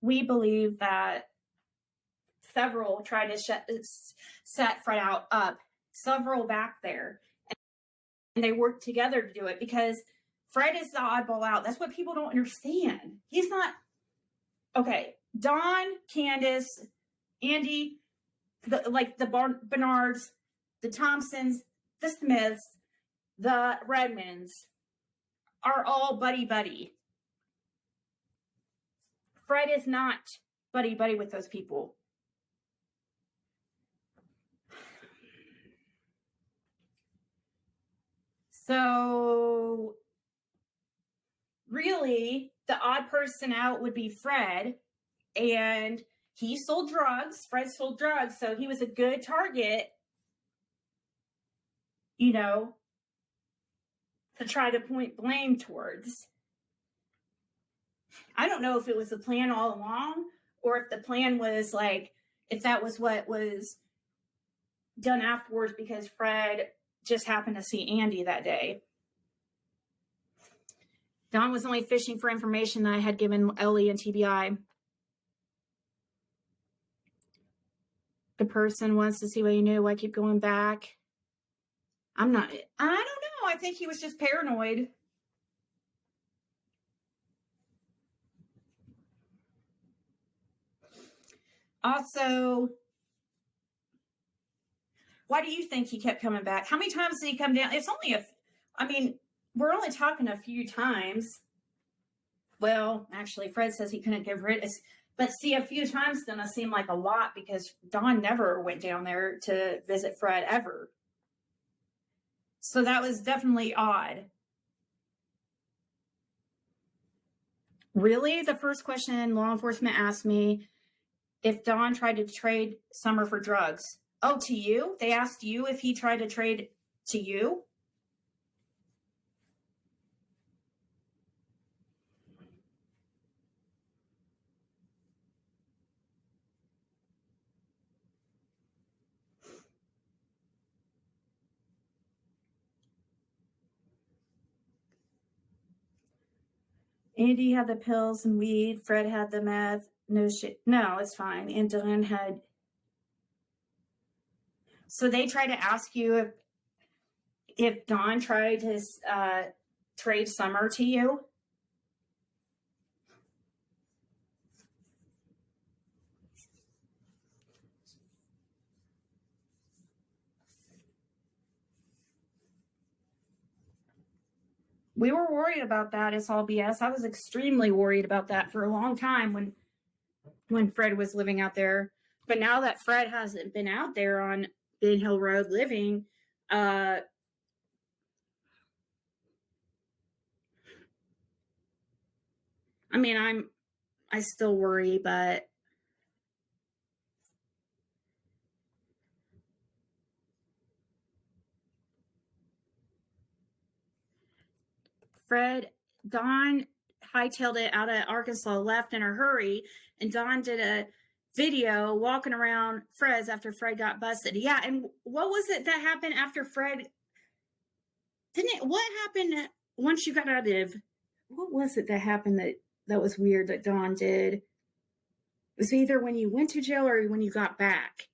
we believe that several tried to set Fred up, several back there, and they worked together to do it because Fred is the oddball out. That's what people don't understand. He's not okay. Dawn, Candace, Andy, the Bernards, the Thompsons, the Smiths, the Redmonds are all buddy. Fred is not buddy with those people. So really, the odd person out would be Fred, and he sold drugs. Fred sold drugs, so he was a good target, to try to point blame towards. I don't know if it was the plan all along, or if the plan was if that was what was done afterwards because Fred just happened to see Andy that day. Don was only fishing for information that I had given Ellie and TBI. The person wants to see what you knew. Why keep going back? I don't know. I think he was just paranoid. Also, why do you think he kept coming back? How many times did he come down? It's only we're only talking a few times. Well, actually, Fred says he couldn't get rid of it. But see, a few times doesn't seem like a lot because Dawn never went down there to visit Fred ever. So that was definitely odd. Really? The first question law enforcement asked me if Dawn tried to trade Summer for drugs. Oh, to you? They asked you if he tried to trade to you? Andy had the pills and weed. Fred had the meth. No shit. No, it's fine. And Dylan had. So they tried to ask you if Dawn tried to trade Summer to you. We were worried about that. It's all BS. I was extremely worried about that for a long time when Fred was living out there. But now that Fred hasn't been out there on Ben Hill Road living, I still worry, but Dawn hightailed it out of Arkansas, left in a hurry, and Dawn did a video walking around Fred's after Fred got busted. Yeah, and what was it that happened after Fred? What happened once you got out of? What was it that happened that was weird that Dawn did? It was either when you went to jail or when you got back.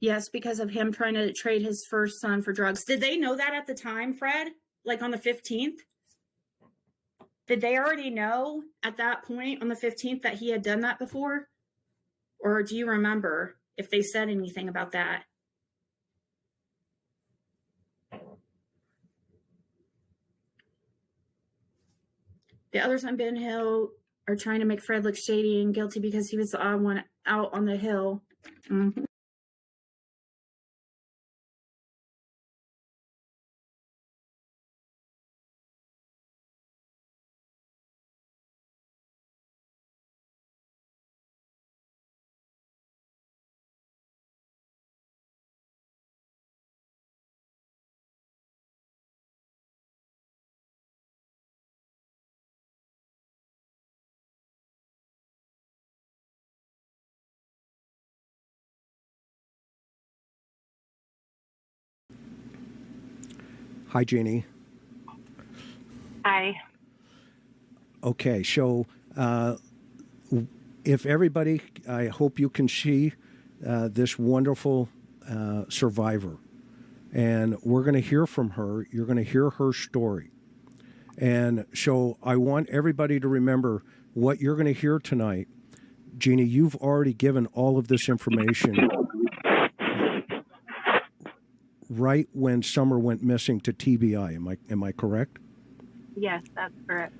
Yes, because of him trying to trade his first son for drugs. Did they know that at the time, Fred? Like on the 15th? Did they already know at that point on the 15th that he had done that before? Or do you remember if they said anything about that? The others on Ben Hill are trying to make Fred look shady and guilty because he was the odd one out on the hill. Mm-hmm. Hi, Jeannie. Hi. Okay, so if everybody, I hope you can see this wonderful survivor. And we're going to hear from her. You're going to hear her story. And so I want everybody to remember what you're going to hear tonight. Jeannie, you've already given all of this information right when Summer went missing to TBI. Am I correct? Yes, that's correct.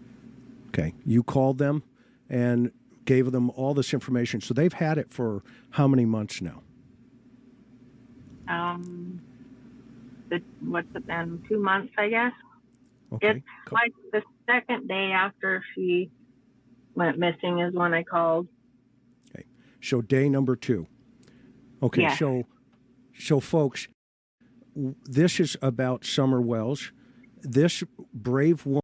Okay. You called them and gave them all this information. So they've had it for how many months now? What's it been? 2 months, I guess. Okay. It's like the second day after she went missing is when I called. Okay. So day number 2. Okay. Yes. So folks, this is about Summer Wells. This brave woman